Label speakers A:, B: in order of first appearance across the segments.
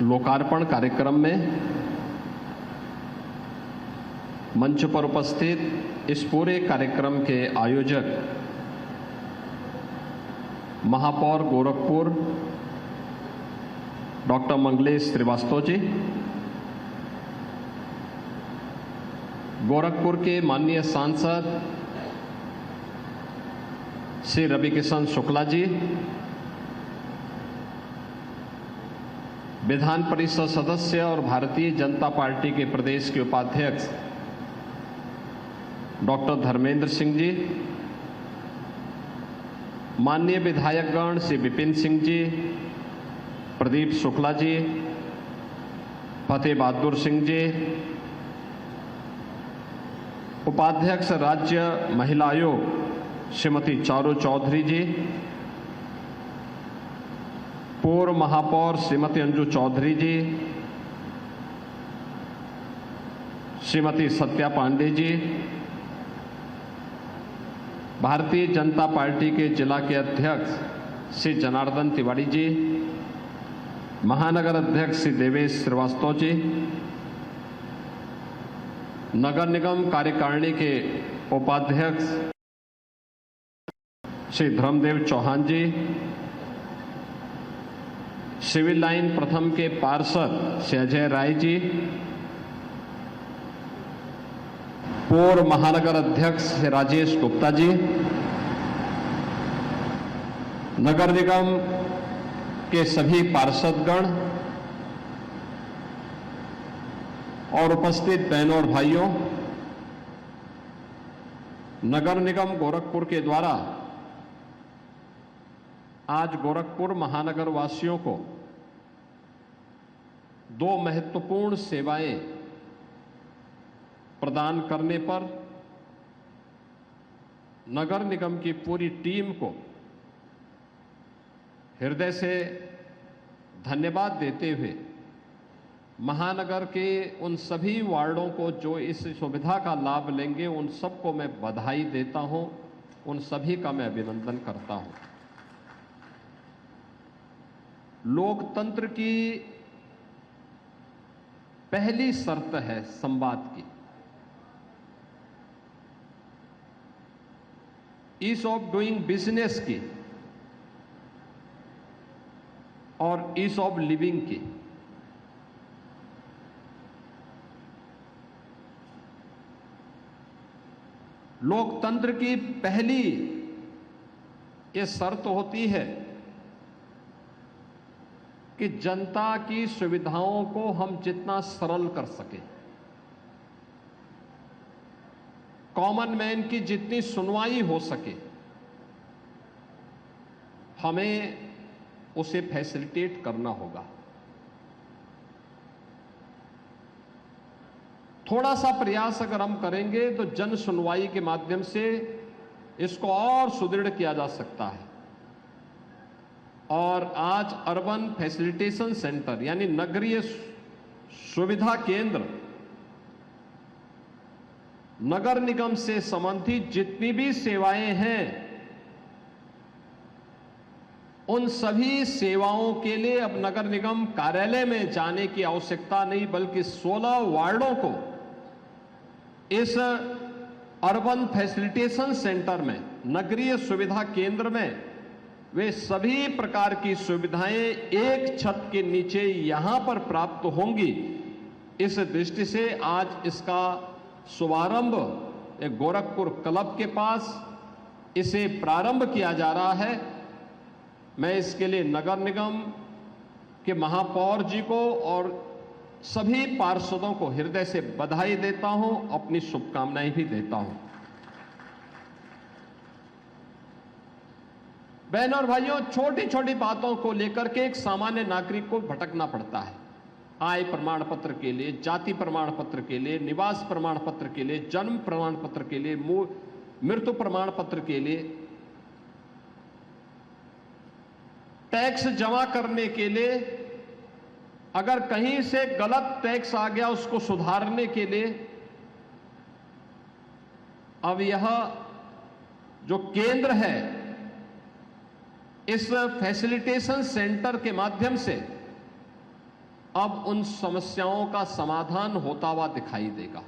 A: लोकार्पण कार्यक्रम में मंच पर उपस्थित इस पूरे कार्यक्रम के आयोजक महापौर गोरखपुर डॉक्टर मंगलेश श्रीवास्तव जी, गोरखपुर के माननीय सांसद श्री रविकिशन शुक्ला जी, विधान परिषद सदस्य और भारतीय जनता पार्टी के प्रदेश के उपाध्यक्ष डॉक्टर धर्मेंद्र सिंह जी, माननीय विधायकगण श्री विपिन सिंह जी, प्रदीप शुक्ला जी, फतेह बहादुर सिंह जी, उपाध्यक्ष राज्य महिला आयोग श्रीमती चारू चौधरी जी, पूर्व महापौर श्रीमती अंजू चौधरी जी, श्रीमती सत्या पांडे जी, भारतीय जनता पार्टी के जिला के अध्यक्ष श्री जनार्दन तिवारी जी, महानगर अध्यक्ष श्री देवेश श्रीवास्तव जी, नगर निगम कार्यकारिणी के उपाध्यक्ष श्री धर्मदेव चौहान जी, सिविल लाइन प्रथम के पार्षद श्री अजय राय जी, पूर्व महानगर अध्यक्ष श्री राजेश गुप्ता जी, नगर निगम के सभी पार्षदगण और उपस्थित बहनों और भाइयों, नगर निगम गोरखपुर के द्वारा आज गोरखपुर महानगर वासियों को दो महत्वपूर्ण सेवाएं प्रदान करने पर नगर निगम की पूरी टीम को हृदय से धन्यवाद देते हुए महानगर के उन सभी वार्डों को जो इस सुविधा का लाभ लेंगे उन सबको मैं बधाई देता हूं, उन सभी का मैं अभिनंदन करता हूं। लोकतंत्र की पहली शर्त है संवाद की, ईज ऑफ डूइंग बिजनेस की और ईज ऑफ लिविंग की। लोकतंत्र की पहली ये शर्त होती है कि जनता की सुविधाओं को हम जितना सरल कर सके, कॉमन मैन की जितनी सुनवाई हो सके, हमें उसे फैसिलिटेट करना होगा। थोड़ा सा प्रयास अगर हम करेंगे तो जन सुनवाई के माध्यम से इसको और सुदृढ़ किया जा सकता है। और आज अर्बन फैसिलिटेशन सेंटर यानी नगरीय सुविधा केंद्र नगर निगम से संबंधित जितनी भी सेवाएं हैं उन सभी सेवाओं के लिए अब नगर निगम कार्यालय में जाने की आवश्यकता नहीं, बल्कि 16 वार्डों को इस अर्बन फैसिलिटेशन सेंटर में, नगरीय सुविधा केंद्र में वे सभी प्रकार की सुविधाएं एक छत के नीचे यहां पर प्राप्त होंगी। इस दृष्टि से आज इसका शुभारंभ एक गोरखपुर क्लब के पास इसे प्रारंभ किया जा रहा है। मैं इसके लिए नगर निगम के महापौर जी को और सभी पार्षदों को हृदय से बधाई देता हूं, अपनी शुभकामनाएं भी देता हूं। बहनों और भाइयों, छोटी छोटी बातों को लेकर के एक सामान्य नागरिक को भटकना पड़ता है। आय प्रमाण पत्र के लिए, जाति प्रमाण पत्र के लिए, निवास प्रमाण पत्र के लिए, जन्म प्रमाण पत्र के लिए, मृत्यु प्रमाण पत्र के लिए, टैक्स जमा करने के लिए, अगर कहीं से गलत टैक्स आ गया उसको सुधारने के लिए। अब यह जो केंद्र है इस फैसिलिटेशन सेंटर के माध्यम से अब उन समस्याओं का समाधान होता हुआ दिखाई देगा।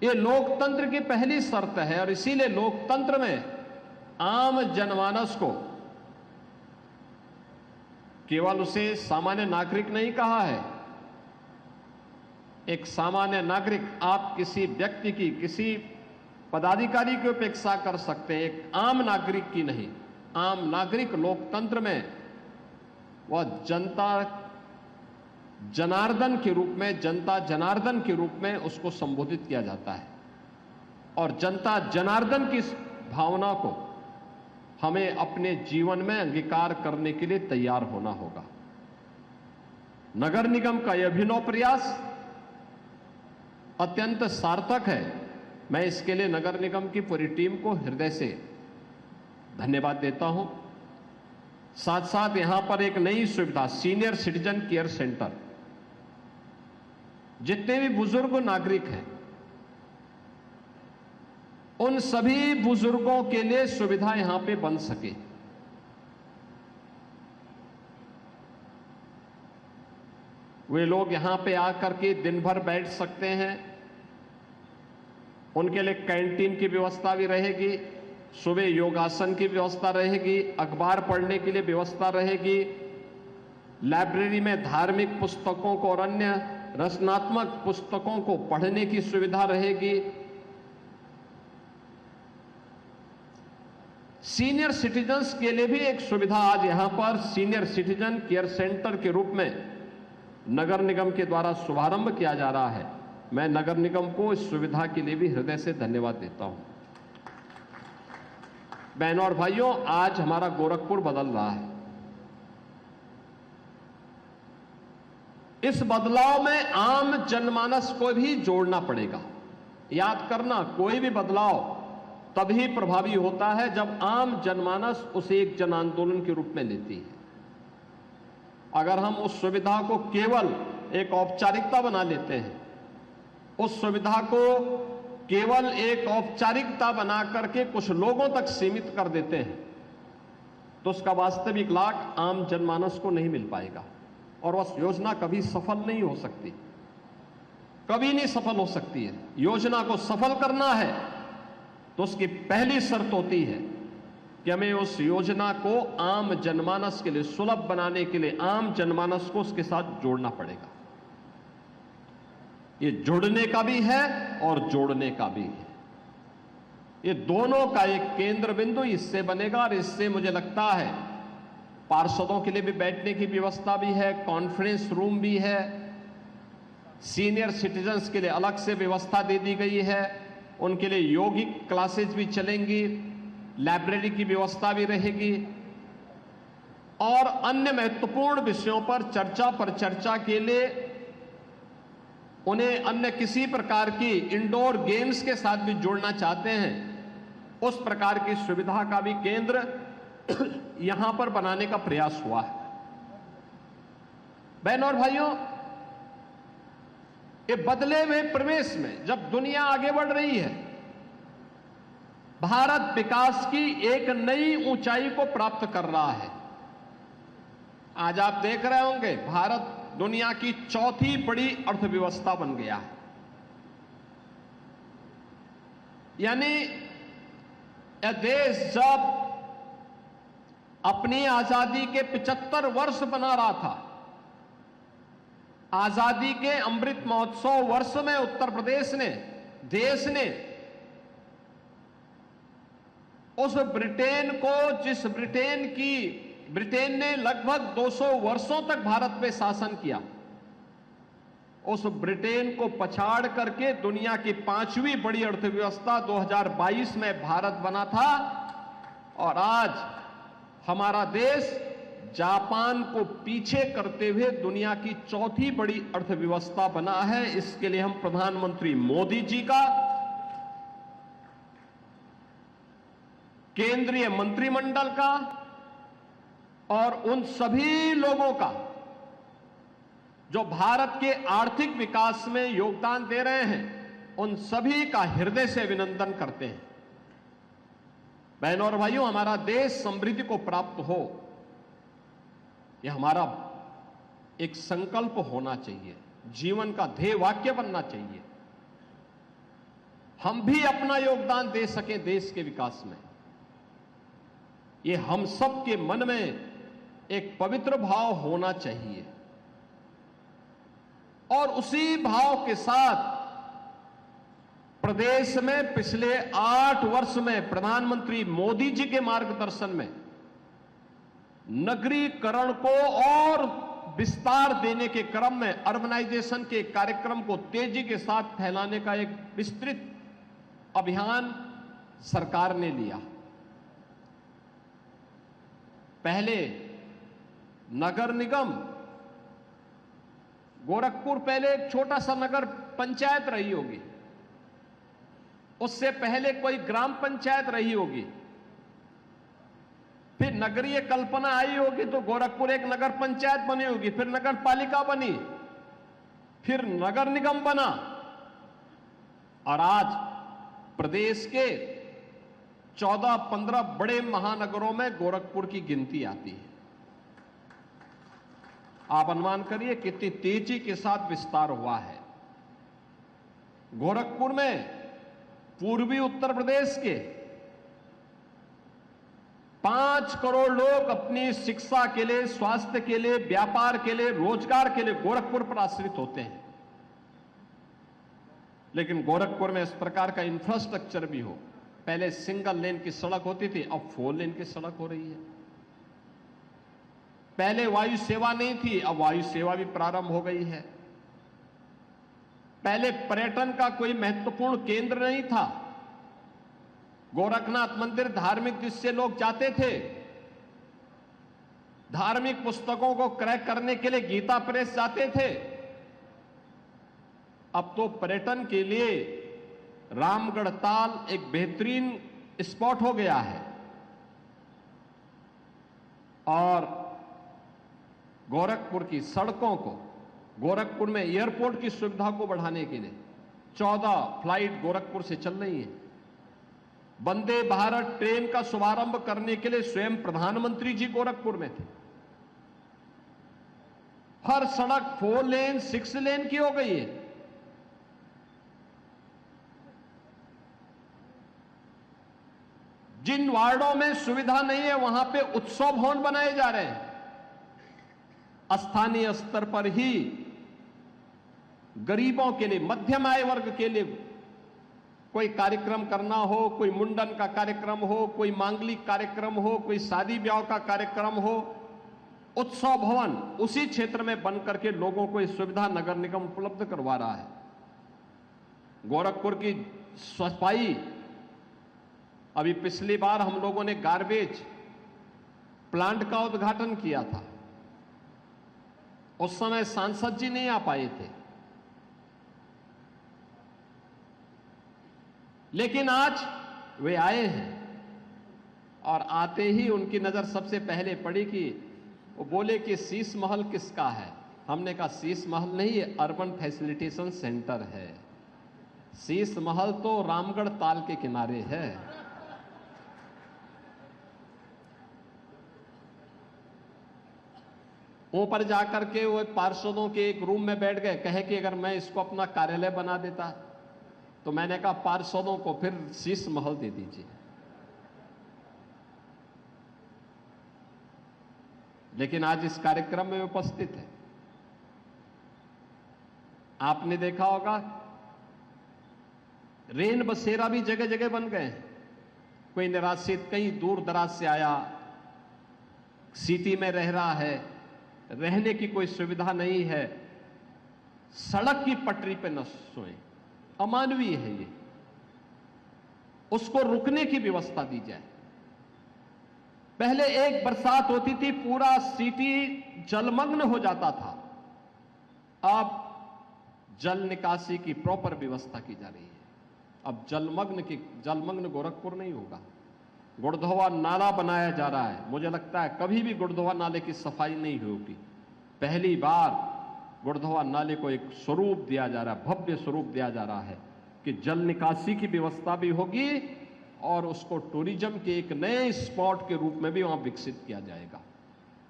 A: ये लोकतंत्र की पहली शर्त है और इसीलिए लोकतंत्र में आम जनमानस को केवल उसे सामान्य नागरिक नहीं कहा है। एक सामान्य नागरिक आप किसी व्यक्ति की, किसी पदाधिकारी की उपेक्षा कर सकते हैं, एक आम नागरिक की नहीं। आम नागरिक लोकतंत्र में वह जनता जनार्दन के रूप में, जनता जनार्दन के रूप में उसको संबोधित किया जाता है और जनता जनार्दन की इस भावना को हमें अपने जीवन में अंगीकार करने के लिए तैयार होना होगा। नगर निगम का यह अभिनव प्रयास अत्यंत सार्थक है। मैं इसके लिए नगर निगम की पूरी टीम को हृदय से धन्यवाद देता हूं। साथ साथ यहां पर एक नई सुविधा, सीनियर सिटीजन केयर सेंटर, जितने भी बुजुर्ग नागरिक हैं उन सभी बुजुर्गों के लिए सुविधा यहां पे बन सके। वे लोग यहां पे आकर के दिन भर बैठ सकते हैं। उनके लिए कैंटीन की व्यवस्था भी रहेगी, सुबह योगासन की व्यवस्था रहेगी, अखबार पढ़ने के लिए व्यवस्था रहेगी, लाइब्रेरी में धार्मिक पुस्तकों को और अन्य रचनात्मक पुस्तकों को पढ़ने की सुविधा रहेगी। सीनियर सिटीजन्स के लिए भी एक सुविधा आज यहां पर सीनियर सिटीजन केयर सेंटर के रूप में नगर निगम के द्वारा शुभारंभ किया जा रहा है। मैं नगर निगम को इस सुविधा के लिए भी हृदय से धन्यवाद देता हूं। बहनों और भाइयों, आज हमारा गोरखपुर बदल रहा है। इस बदलाव में आम जनमानस को भी जोड़ना पड़ेगा। याद करना, कोई भी बदलाव तभी प्रभावी होता है जब आम जनमानस उसे एक जन आंदोलन के रूप में लेती है। अगर हम उस सुविधा को केवल एक औपचारिकता बना लेते हैं, उस सुविधा को केवल एक औपचारिकता बना करके कुछ लोगों तक सीमित कर देते हैं, तो उसका वास्तविक लाभ आम जनमानस को नहीं मिल पाएगा और वह योजना कभी सफल नहीं हो सकती, कभी नहीं सफल हो सकती है। योजना को सफल करना है तो उसकी पहली शर्त होती है कि हमें उस योजना को आम जनमानस के लिए सुलभ बनाने के लिए आम जनमानस को उसके साथ जोड़ना पड़ेगा। ये जुड़ने का भी है और जोड़ने का भी है। ये दोनों का एक केंद्र बिंदु इससे बनेगा और इससे मुझे लगता है पार्षदों के लिए भी बैठने की व्यवस्था भी है, कॉन्फ्रेंस रूम भी है, सीनियर सिटीजन्स के लिए अलग से व्यवस्था दे दी गई है, उनके लिए योगिक क्लासेस भी चलेंगी, लाइब्रेरी की व्यवस्था भी रहेगी और अन्य महत्वपूर्ण विषयों पर चर्चा के लिए उन्हें अन्य किसी प्रकार की इंडोर गेम्स के साथ भी जोड़ना चाहते हैं, उस प्रकार की सुविधा का भी केंद्र यहां पर बनाने का प्रयास हुआ है। बहनों और भाइयों, ये बदले हुए प्रवेश में जब दुनिया आगे बढ़ रही है, भारत विकास की एक नई ऊंचाई को प्राप्त कर रहा है। आज आप देख रहे होंगे भारत दुनिया की चौथी बड़ी अर्थव्यवस्था बन गया है। यानी यह देश जब अपनी आजादी के 75 वर्ष बना रहा था, आजादी के अमृत महोत्सव वर्ष में उत्तर प्रदेश ने, देश ने उस ब्रिटेन को, जिस ब्रिटेन ने लगभग 200 वर्षों तक भारत पे शासन किया, उस ब्रिटेन को पछाड़ करके दुनिया की 5वीं बड़ी अर्थव्यवस्था 2022 में भारत बना था और आज हमारा देश जापान को पीछे करते हुए दुनिया की चौथी बड़ी अर्थव्यवस्था बना है। इसके लिए हम प्रधानमंत्री मोदी जी का, केंद्रीय मंत्रिमंडल का और उन सभी लोगों का जो भारत के आर्थिक विकास में योगदान दे रहे हैं, उन सभी का हृदय से अभिनंदन करते हैं। बहनों और भाइयों, हमारा देश समृद्धि को प्राप्त हो, ये हमारा एक संकल्प होना चाहिए, जीवन का ध्येय वाक्य बनना चाहिए। हम भी अपना योगदान दे सकें देश के विकास में, ये हम सब के मन में एक पवित्र भाव होना चाहिए। और उसी भाव के साथ प्रदेश में पिछले 8 वर्ष में प्रधानमंत्री मोदी जी के मार्गदर्शन में नगरीकरण को और विस्तार देने के क्रम में अर्बनाइजेशन के कार्यक्रम को तेजी के साथ फैलाने का एक विस्तृत अभियान सरकार ने लिया। पहले नगर निगम, गोरखपुर पहले एक छोटा सा नगर पंचायत रही होगी, उससे पहले कोई ग्राम पंचायत रही होगी, फिर नगरीय कल्पना आई होगी तो गोरखपुर एक नगर पंचायत बनी होगी, फिर नगर पालिका बनी, फिर नगर निगम बना, और आज प्रदेश के 14-15 बड़े महानगरों में गोरखपुर की गिनती आती है। आप अनुमान करिए कितनी तेजी के साथ विस्तार हुआ है। गोरखपुर में पूर्वी उत्तर प्रदेश के 5 करोड़ लोग अपनी शिक्षा के लिए, स्वास्थ्य के लिए, व्यापार के लिए, रोजगार के लिए गोरखपुर पर आश्रित होते हैं। लेकिन गोरखपुर में इस प्रकार का इंफ्रास्ट्रक्चर भी हो। पहले सिंगल लेन की सड़क होती थी, अब 4 लेन की सड़क हो रही है। पहले वायु सेवा नहीं थी, अब वायु सेवा भी प्रारंभ हो गई है। पहले पर्यटन का कोई महत्वपूर्ण केंद्र नहीं था। गोरखनाथ मंदिर धार्मिक दृष्टि से लोग जाते थे। धार्मिक पुस्तकों को क्रय करने के लिए गीता प्रेस जाते थे। अब तो पर्यटन के लिए रामगढ़ ताल एक बेहतरीन स्पॉट हो गया है। और गोरखपुर की सड़कों को, गोरखपुर में एयरपोर्ट की सुविधा को बढ़ाने के लिए 14 फ्लाइट गोरखपुर से चल रही है। वंदे भारत ट्रेन का शुभारंभ करने के लिए स्वयं प्रधानमंत्री जी गोरखपुर में थे। हर सड़क 4 लेन, 6 लेन की हो गई है। जिन वार्डों में सुविधा नहीं है वहां पे उत्सव भवन बनाए जा रहे हैं। स्थानीय स्तर पर ही गरीबों के लिए, मध्यम आय वर्ग के लिए कोई कार्यक्रम करना हो, कोई मुंडन का कार्यक्रम हो, कोई मांगलिक कार्यक्रम हो, कोई शादी ब्याह का कार्यक्रम हो, उत्सव भवन उसी क्षेत्र में बन करके लोगों को इस सुविधा नगर निगम उपलब्ध करवा रहा है। गोरखपुर की सफाई, अभी पिछली बार हम लोगों ने गार्बेज प्लांट का उद्घाटन किया था। उस समय सांसद जी नहीं आ पाए थे, लेकिन आज वे आए हैं। और आते ही उनकी नजर सबसे पहले पड़ी कि वो बोले कि शीश महल किसका है। हमने कहा शीश महल नहीं, ये अर्बन फैसिलिटेशन सेंटर है। शीश महल तो रामगढ़ ताल के किनारे है। ऊपर जाकर के वो पार्षदों के एक रूम में बैठ गए, कहे कि अगर मैं इसको अपना कार्यालय बना देता। तो मैंने कहा पार्षदों को फिर शीश महल दे दीजिए। लेकिन आज इस कार्यक्रम में उपस्थित है। आपने देखा होगा रेन बसेरा भी जगह जगह बन गए हैं। कोई निराश्रित कहीं दूर दराज से आया, सिटी में रह रहा है, रहने की कोई सुविधा नहीं है, सड़क की पटरी पे न सोए, अमानवीय है ये। उसको रुकने की व्यवस्था दी जाए। पहले एक बरसात होती थी, पूरा सिटी जलमग्न हो जाता था। अब जल निकासी की प्रॉपर व्यवस्था की जा रही है। अब जलमग्न गोरखपुर नहीं होगा। गुड़धोवा नाला बनाया जा रहा है। मुझे लगता है कभी भी गुड़धोवा नाले की सफाई नहीं होगी। पहली बार गुड़धोवा नाले को एक स्वरूप दिया जा रहा है, भव्य स्वरूप दिया जा रहा है कि जल निकासी की व्यवस्था भी होगी और उसको टूरिज्म के एक नए स्पॉट के रूप में भी वहां विकसित किया जाएगा।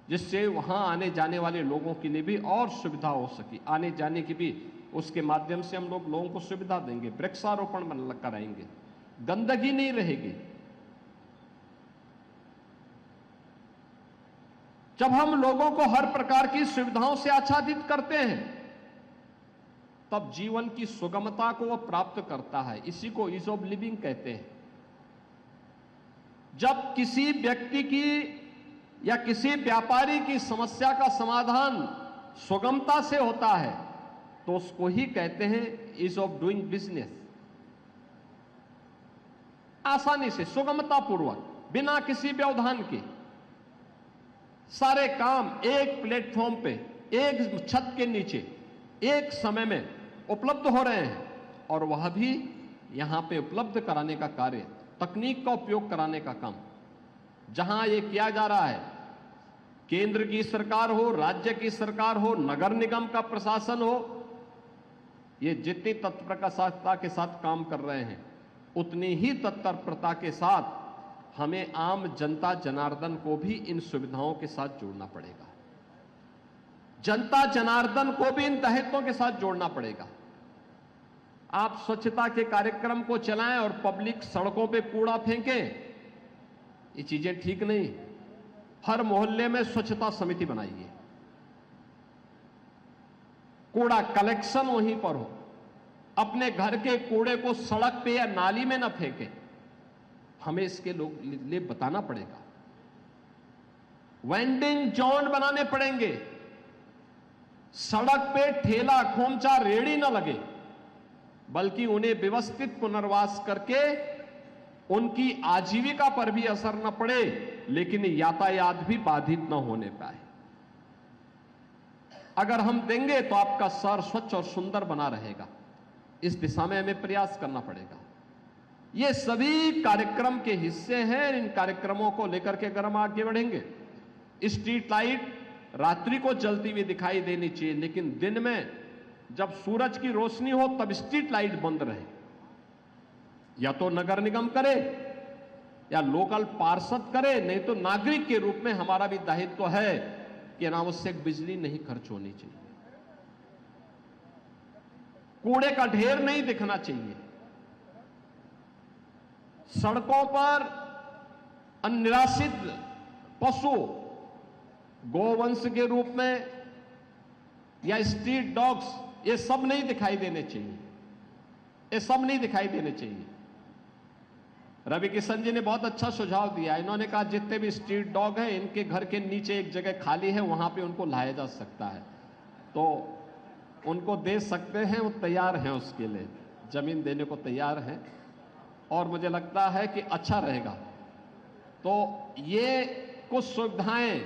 A: जिससे वहां आने जाने वाले लोगों के लिए भी और सुविधा हो सके। आने जाने की भी उसके माध्यम से हम लोगों को सुविधा देंगे, वृक्षारोपण कराएंगे, गंदगी नहीं रहेगी। जब हम लोगों को हर प्रकार की सुविधाओं से आच्छादित करते हैं, तब जीवन की सुगमता को वह प्राप्त करता है। इसी को ईज ऑफ लिविंग कहते हैं। जब किसी व्यक्ति की या किसी व्यापारी की समस्या का समाधान सुगमता से होता है, तो उसको ही कहते हैं ईज ऑफ डूइंग बिजनेस। आसानी से, सुगमता पूर्वक, बिना किसी व्यवधान के सारे काम एक प्लेटफॉर्म पे, एक छत के नीचे, एक समय में उपलब्ध हो रहे हैं। और वह भी यहां पे उपलब्ध कराने का कार्य, तकनीक का उपयोग कराने का काम जहां ये किया जा रहा है, केंद्र की सरकार हो, राज्य की सरकार हो, नगर निगम का प्रशासन हो, ये जितनी तत्परता के साथ काम कर रहे हैं, उतनी ही तत्परता के साथ हमें आम जनता जनार्दन को भी इन सुविधाओं के साथ जोड़ना पड़ेगा। जनता जनार्दन को भी इन दायित्वों के साथ जोड़ना पड़ेगा। आप स्वच्छता के कार्यक्रम को चलाएं और पब्लिक सड़कों पे कूड़ा फेंके, ये चीजें ठीक नहीं। हर मोहल्ले में स्वच्छता समिति बनाइए, कूड़ा कलेक्शन वहीं पर हो। अपने घर के कूड़े को सड़क पे या नाली में ना फेंके, हमें इसके लिए बताना पड़ेगा। वेंडिंग जोन बनाने पड़ेंगे, सड़क पे ठेला खोमचा रेड़ी ना लगे, बल्कि उन्हें व्यवस्थित पुनर्वास करके उनकी आजीविका पर भी असर न पड़े, लेकिन यातायात भी बाधित न होने पाए। अगर हम देंगे तो आपका शहर स्वच्छ और सुंदर बना रहेगा। इस दिशा में हमें प्रयास करना पड़ेगा। ये सभी कार्यक्रम के हिस्से हैं। इन कार्यक्रमों को लेकर के अगर हम आगे बढ़ेंगे, स्ट्रीट लाइट रात्रि को जलती हुई दिखाई देनी चाहिए, लेकिन दिन में जब सूरज की रोशनी हो तब स्ट्रीट लाइट बंद रहे। या तो नगर निगम करे या लोकल पार्षद करे, नहीं तो नागरिक के रूप में हमारा भी दायित्व है कि अनावश्यक बिजली नहीं खर्च होनी चाहिए, कूड़े का ढेर नहीं दिखना चाहिए, सड़कों पर अनिराश्रित पशु गोवंश के रूप में या स्ट्रीट डॉग्स, ये सब नहीं दिखाई देने चाहिए, ये सब नहीं दिखाई देने चाहिए। रवि किशन जी ने बहुत अच्छा सुझाव दिया। इन्होंने कहा जितने भी स्ट्रीट डॉग हैं, इनके घर के नीचे एक जगह खाली है, वहां पे उनको लाया जा सकता है, तो उनको दे सकते हैं। वो तैयार हैं, उसके लिए जमीन देने को तैयार हैं, और मुझे लगता है कि अच्छा रहेगा। तो ये कुछ सुविधाएं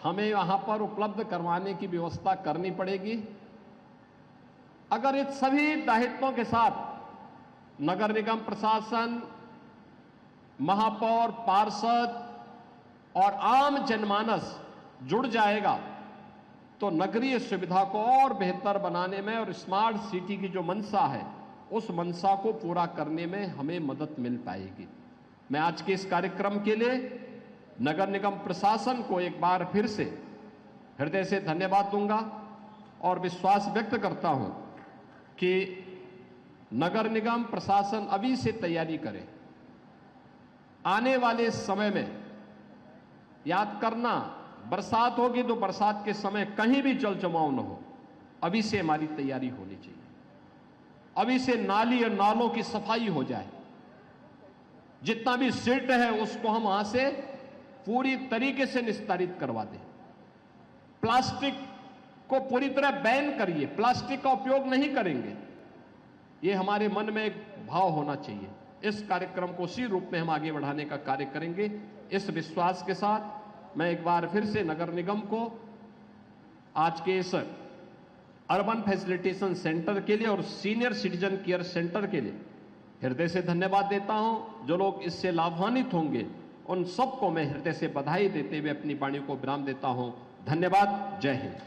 A: हमें वहां पर उपलब्ध करवाने की व्यवस्था करनी पड़ेगी। अगर इन सभी दायित्वों के साथ नगर निगम प्रशासन, महापौर, पार्षद और आम जनमानस जुड़ जाएगा, तो नगरीय सुविधा को और बेहतर बनाने में और स्मार्ट सिटी की जो मंशा है, उस मंशा को पूरा करने में हमें मदद मिल पाएगी। मैं आज के इस कार्यक्रम के लिए नगर निगम प्रशासन को एक बार फिर से हृदय से धन्यवाद दूंगा और विश्वास व्यक्त करता हूं कि नगर निगम प्रशासन अभी से तैयारी करे। आने वाले समय में याद करना, बरसात होगी तो बरसात के समय कहीं भी जल जमाव न हो, अभी से हमारी तैयारी होनी चाहिए। अभी से नाली और नालों की सफाई हो जाए, जितना भी सिल्ट है उसको हम वहां से पूरी तरीके से निस्तारित करवा दें। प्लास्टिक को पूरी तरह बैन करिए, प्लास्टिक का उपयोग नहीं करेंगे, ये हमारे मन में एक भाव होना चाहिए। इस कार्यक्रम को उसी रूप में हम आगे बढ़ाने का कार्य करेंगे। इस विश्वास के साथ मैं एक बार फिर से नगर निगम को आज के इस अर्बन फैसिलिटेशन सेंटर के लिए और सीनियर सिटीजन केयर सेंटर के लिए हृदय से धन्यवाद देता हूं। जो लोग इससे लाभान्वित होंगे, उन सबको मैं हृदय से बधाई देते हुए अपनी वाणी को विराम देता हूं। धन्यवाद। जय हिंद।